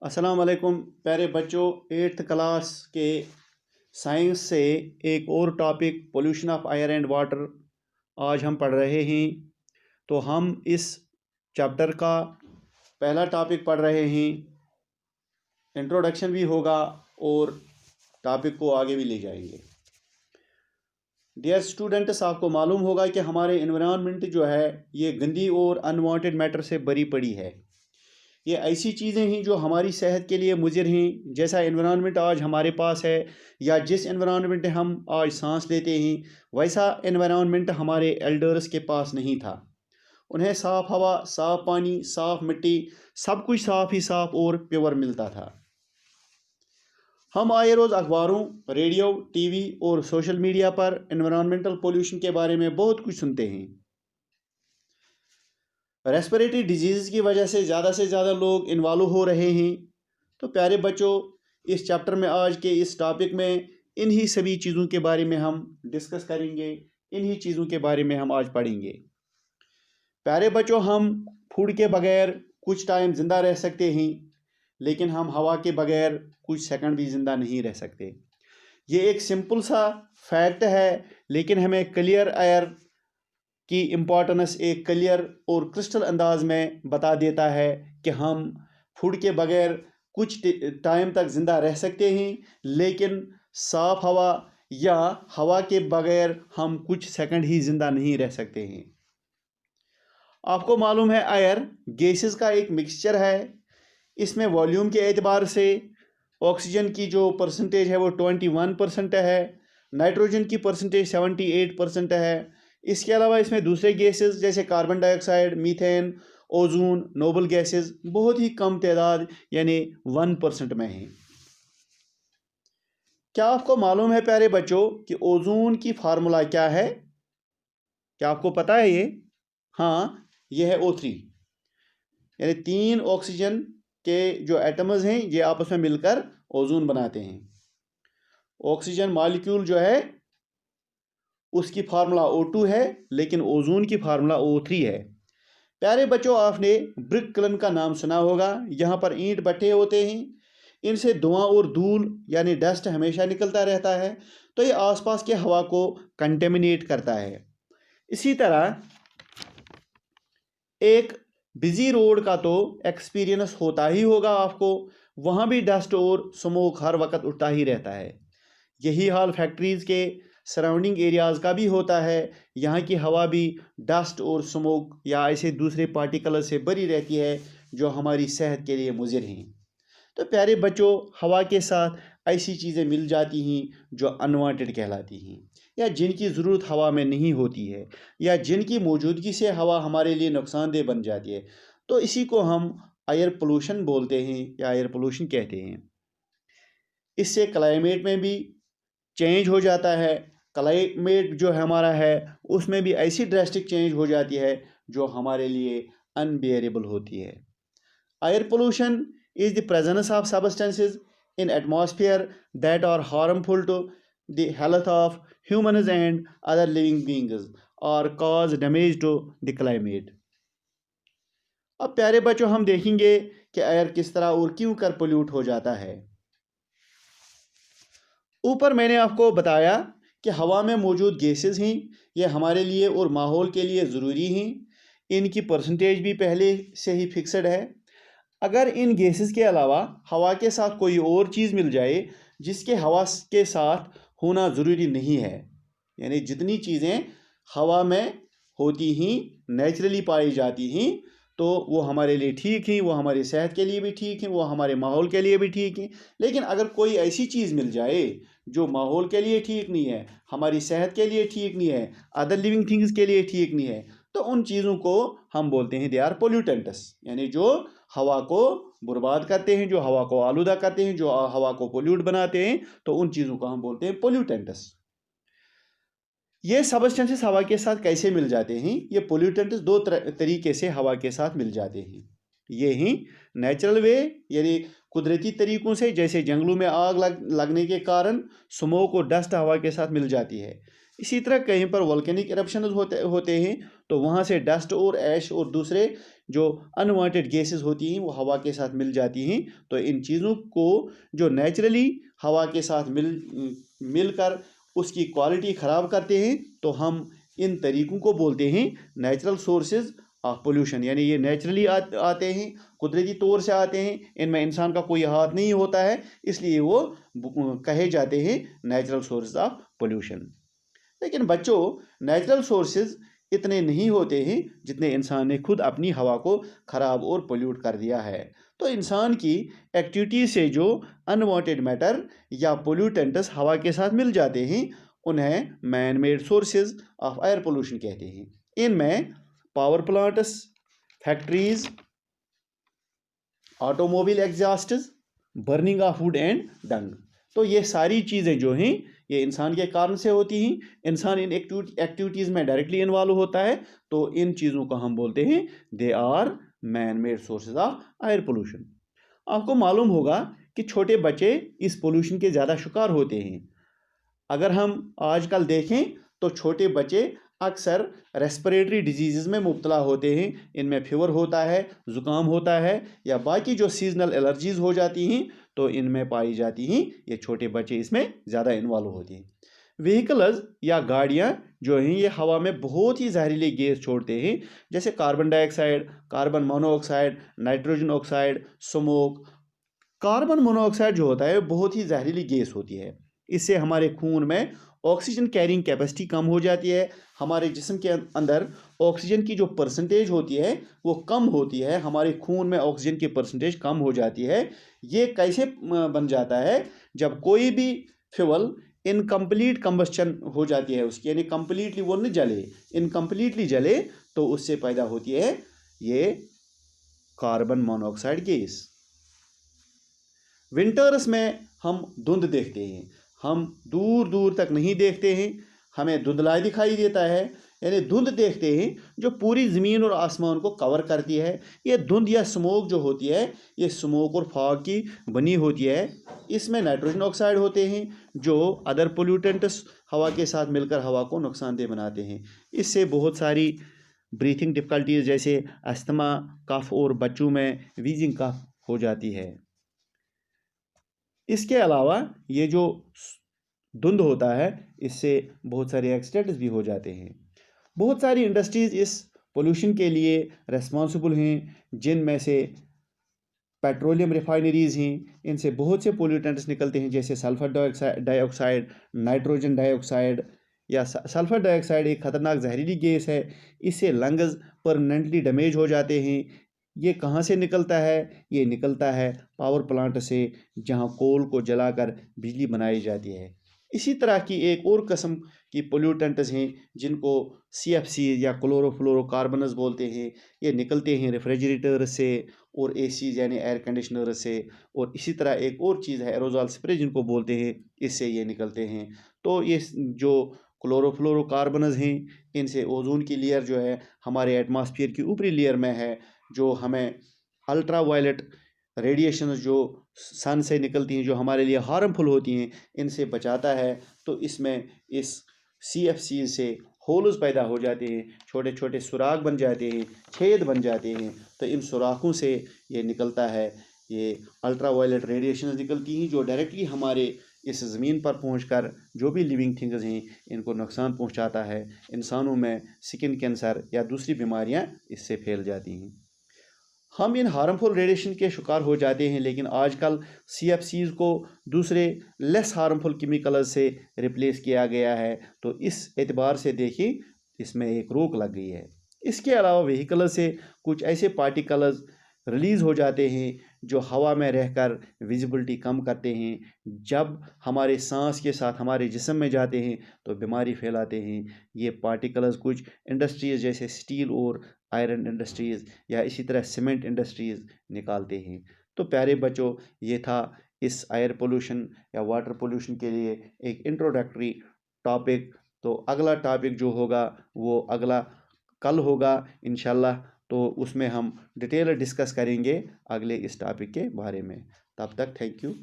अस्सलाम वालेकुम प्यारे बच्चों। एट्थ क्लास के साइंस से एक और topic pollution of air and water आज हम पढ़ रहे हैं। तो हम इस चैप्टर का पहला टॉपिक पढ़ रहे हैं। इंट्रोडक्शन भी होगा और टॉपिक को आगे भी ले जाएंगे। डियर स्टूडेंट्स, आपको मालूम होगा कि हमारे एनवायरनमेंट जो है ये गंदी और अनवांटेड मैटर से भरी पड़ी है। ये ऐसी चीज़ें हैं जो हमारी सेहत के लिए मुज़िर हैं। जैसा एनवायरनमेंट आज हमारे पास है या जिस एनवायरनमेंट में हम आज सांस लेते हैं, वैसा एनवायरनमेंट हमारे एल्डर्स के पास नहीं था। उन्हें साफ़ हवा, साफ़ पानी, साफ़ मिट्टी, सब कुछ साफ़ ही साफ़ और प्योर मिलता था। हम आए रोज़ अखबारों, रेडियो, टीवी और सोशल मीडिया पर एनवायरनमेंटल पोल्यूशन के बारे में बहुत कुछ सुनते हैं। रेस्पिरेटरी डिजीज़ की वजह से ज़्यादा लोग इन्वॉल्व हो रहे हैं। तो प्यारे बच्चों, इस चैप्टर में आज के इस टॉपिक में इन्हीं सभी चीज़ों के बारे में हम डिस्कस करेंगे। इन्हीं चीज़ों के बारे में हम आज पढ़ेंगे। प्यारे बच्चों, हम फूड के बगैर कुछ टाइम ज़िंदा रह सकते हैं, लेकिन हम हवा के बगैर कुछ सेकंड भी ज़िंदा नहीं रह सकते। ये एक सिंपल सा फैक्ट है, लेकिन हमें क्लियर एयर की इम्पोर्टेंस एक क्लियर और क्रिस्टल अंदाज में बता देता है कि हम फूड के बगैर कुछ टाइम तक ज़िंदा रह सकते हैं, लेकिन साफ़ हवा या हवा के बगैर हम कुछ सेकंड ही ज़िंदा नहीं रह सकते हैं। आपको मालूम है एयर गैसेस का एक मिक्सचर है। इसमें वॉल्यूम के एतबार से ऑक्सीजन की जो परसेंटेज है वो 21% है, नाइट्रोजन की परसेंटेज 78% है। इसके अलावा इसमें दूसरे गैसेस जैसे carbon dioxide, methane, ozone, noble gases बहुत ही कम तादाद यानी 1% में हैं। क्या आपको मालूम है प्यारे बच्चों कि ओजोन की फार्मूला क्या है? क्या आपको पता है ये? हाँ, ये है O3। यानी 3 ऑक्सीजन के जो एटम्स हैं ये आपस में मिलकर ओजोन बनाते हैं। ऑक्सीजन मॉलिक्यूल जो है उसकी फार्मूला O2 है, लेकिन ओजोन की फार्मूला O3 है। प्यारे बच्चों, आपने ब्रिक किलन का नाम सुना होगा। यहाँ पर ईंट भट्ठे होते हैं, इनसे धुआं और धूल यानी डस्ट हमेशा निकलता रहता है, तो ये आसपास के हवा को कंटेमिनेट करता है। इसी तरह एक बिजी रोड का तो एक्सपीरियंस होता ही होगा आपको, वहाँ भी डस्ट और स्मोक हर वक्त उठता ही रहता है। यही हाल फैक्ट्रीज़ के सराउंडिंग एरियाज़ का भी होता है। यहाँ की हवा भी डस्ट और स्मोक या ऐसे दूसरे पार्टिकल से भरी रहती है जो हमारी सेहत के लिए मुज़िर हैं। तो प्यारे बच्चों, हवा के साथ ऐसी चीज़ें मिल जाती हैं जो अनवांटेड कहलाती हैं या जिनकी ज़रूरत हवा में नहीं होती है या जिनकी मौजूदगी से हवा हमारे लिए नुकसानदेह बन जाती है। तो इसी को हम एयर पोल्यूशन बोलते हैं या एयर पोल्यूशन कहते हैं। इससे क्लाइमेट में भी चेंज हो जाता है। क्लाइमेट जो हमारा है उसमें भी ऐसी ड्रास्टिक चेंज हो जाती है जो हमारे लिए अनबियरेबल होती है। Air pollution is the presence of substances in atmosphere that are harmful to the health of humans and other living beings or cause damage to the climate। अब प्यारे बच्चों, हम देखेंगे कि एयर किस तरह और क्यों कर पोल्यूट हो जाता है। ऊपर मैंने आपको बताया कि हवा में मौजूद गैसेस हैं, ये हमारे लिए और माहौल के लिए ज़रूरी हैं। इनकी परसेंटेज भी पहले से ही फिक्सड है। अगर इन गैसेस के अलावा हवा के साथ कोई और चीज़ मिल जाए जिसके हवा के साथ होना ज़रूरी नहीं है, यानी जितनी चीज़ें हवा में होती हैं, नेचुरली पाई जाती हैं, तो वो हमारे लिए ठीक हैं, वो हमारी सेहत के लिए भी ठीक हैं, वो हमारे माहौल के लिए भी ठीक हैं। लेकिन अगर कोई ऐसी चीज़ मिल जाए जो माहौल के लिए ठीक नहीं है, हमारी सेहत के लिए ठीक नहीं है, अदर लिविंग थिंग्स के लिए ठीक नहीं है, तो उन चीज़ों को हम बोलते हैं दे आर पोल्यूटेंट्स, यानी जो हवा को बर्बाद करते हैं, जो हवा को आलूदा करते हैं, जो हवा को पोल्यूट बनाते हैं, तो उन चीज़ों को हम बोलते हैं पोल्यूटेंट्स। ये सबस्टेंसेस हवा के साथ कैसे मिल जाते हैं? ये पोल्यूटेंट्स दो तरीके से हवा के साथ मिल जाते हैं। ये ही नेचुरल वे यानी कुदरती तरीक़ों से, जैसे जंगलों में आग लगने के कारण स्मोक और डस्ट हवा के साथ मिल जाती है। इसी तरह कहीं पर वोल्केनिक इरप्शंस होते हैं, तो वहाँ से डस्ट और ऐश और दूसरे जो अनवांटेड गैसेस होती हैं वो हवा के साथ मिल जाती हैं। तो इन चीज़ों को जो नेचुरली हवा के साथ मिलकर उसकी क्वालिटी ख़राब करते हैं, तो हम इन तरीक़ों को बोलते हैं नेचुरल सोर्सेज ऑफ पोल्यूशन। यानी ये नेचुरली आते हैं, कुदरती तौर से आते हैं, इनमें इंसान का कोई हाथ नहीं होता है, इसलिए वो कहे जाते हैं नेचुरल सोर्सेज ऑफ पोल्यूशन। लेकिन बच्चों, नेचुरल सोर्सेज इतने नहीं होते हैं जितने इंसान ने खुद अपनी हवा को ख़राब और पोल्यूट कर दिया है। तो इंसान की एक्टिविटी से जो अनवांटेड मैटर या पोल्यूटेंट्स हवा के साथ मिल जाते हैं, उन्हें man made sources of air pollution कहते हैं। इनमें power plants, factories, automobile exhausts, burning of wood and dung. तो ये सारी चीज़ें जो हैं ये इंसान के कारण से होती हैं। इंसान इन एक्टिविटीज़ में डायरेक्टली इन्वॉल्व होता है, तो इन चीज़ों को हम बोलते हैं they are man made sources of air pollution. आपको मालूम होगा कि छोटे बच्चे इस पोल्यूशन के ज़्यादा शिकार होते हैं। अगर हम आजकल देखें तो छोटे बच्चे अक्सर रेस्पिरेटरी डिजीज़ में मुब्तला होते हैं। इनमें फीवर होता है, ज़ुकाम होता है, या बाकी जो सीजनल एलर्जीज़ हो जाती हैं तो इनमें पाई जाती हैं। ये छोटे बच्चे इसमें ज़्यादा इन्वॉल्व होते हैं। व्हीकल्स या गाड़ियाँ जो हैं ये हवा में बहुत ही जहरीली गैस छोड़ते हैं, जैसे carbon dioxide, carbon monoxide, nitrogen oxide, smoke. Carbon monoxide जो होता है बहुत ही जहरीली गैस होती है। इससे हमारे खून में ऑक्सीजन कैरिंग कैपेसिटी कम हो जाती है। हमारे जिस्म के अंदर ऑक्सीजन की जो परसेंटेज होती है वो कम होती है। हमारे खून में ऑक्सीजन की परसेंटेज कम हो जाती है। ये कैसे बन जाता है? जब कोई भी फ्यूल इनकम्प्लीट कंबस्चन हो जाती है उसकी, यानी कंप्लीटली वो नहीं जले, इनकम्प्लीटली जले, तो उससे पैदा होती है ये कार्बन मोनोऑक्साइड गैस। विंटर्स में हम धुंध देखते हैं, हम दूर दूर तक नहीं देखते हैं, हमें धुंधला दिखाई देता है। यानी धुंध देखते हैं जो पूरी ज़मीन और आसमान को कवर करती है। ये धुंध या स्मोक जो होती है ये स्मोक और फॉग की बनी होती है। इसमें नाइट्रोजन ऑक्साइड होते हैं जो अदर पोल्यूटेंट्स हवा के साथ मिलकर हवा को नुकसानदेह बनाते हैं। इससे बहुत सारी ब्रीथिंग डिफ़िकल्टीज जैसे अस्थमा, कफ और बच्चों में वीजिंग कफ हो जाती है। इसके अलावा ये जो धुंध होता है इससे बहुत सारे एक्सीडेंट्स भी हो जाते हैं। बहुत सारी इंडस्ट्रीज़ इस पोल्यूशन के लिए रेस्पॉन्सिबल हैं, जिनमें से पेट्रोलियम रिफाइनरीज़ हैं। इनसे बहुत से पोल्यूटेंट्स निकलते हैं, जैसे सल्फ़र डाइऑक्साइड, नाइट्रोजन डाइऑक्साइड। या सल्फ़र डाइऑक्साइड एक ख़तरनाक जहरीली गैस है। इससे लंग्स परमानेंटली डैमेज हो जाते हैं। ये कहाँ से निकलता है? ये निकलता है पावर प्लांट से, जहाँ कोल को जलाकर बिजली बनाई जाती है। इसी तरह की एक और किस्म की पोल्यूटेंट्स हैं जिनको CFC या क्लोरोफ्लोरोकार्बन्स बोलते हैं। ये निकलते हैं रेफ्रिजरेटर से और ACs यानी एयर कंडीशनर से। और इसी तरह एक और चीज़ है एरोजॉल स्प्रे जिनको बोलते हैं, इससे ये निकलते हैं। तो ये जो क्लोरोफ्लोरोकार्बन्स हैं इनसे ओजोन की लेयर जो है हमारे एटमॉस्फेयर की ऊपरी लेयर में है, जो हमें अल्ट्रा वायलेट रेडिएशन जो सन से निकलती हैं, जो हमारे लिए हार्मफुल होती हैं, इनसे बचाता है। तो इसमें इस CFC से होल्स पैदा हो जाते हैं, छोटे छोटे सुराख बन जाते हैं, छेद बन जाते हैं। तो इन सुराखों से ये निकलता है, ये अल्ट्रा वायलेट रेडिएशन निकलती हैं जो डायरेक्टली हमारे इस ज़मीन पर पहुंचकर जो भी लिविंग थिंग्स हैं इनको नुकसान पहुंचाता है। इंसानों में स्किन कैंसर या दूसरी बीमारियां इससे फैल जाती हैं। हम इन हार्मफुल रेडिएशन के शिकार हो जाते हैं, लेकिन आजकल CFCs को दूसरे लेस हार्मफुल केमिकल से रिप्लेस किया गया है। तो इस एतबार से देखिए इसमें एक रोक लग गई है। इसके अलावा व्हीकल से कुछ ऐसे पार्टिकल्स रिलीज़ हो जाते हैं जो हवा में रहकर विजिबिलिटी कम करते हैं। जब हमारे सांस के साथ हमारे जिस्म में जाते हैं तो बीमारी फैलाते हैं। ये पार्टिकल्स कुछ इंडस्ट्रीज़ जैसे स्टील और आयरन इंडस्ट्रीज़ या इसी तरह सीमेंट इंडस्ट्रीज़ निकालते हैं। तो प्यारे बच्चों, ये था इस एयर पोल्यूशन या वाटर पोल्यूशन के लिए एक इंट्रोडक्टरी टॉपिक। तो अगला टॉपिक जो होगा वो अगला कल होगा इंशाल्लाह। तो उसमें हम डिटेल डिस्कस करेंगे अगले इस टॉपिक के बारे में। तब तक थैंक यू।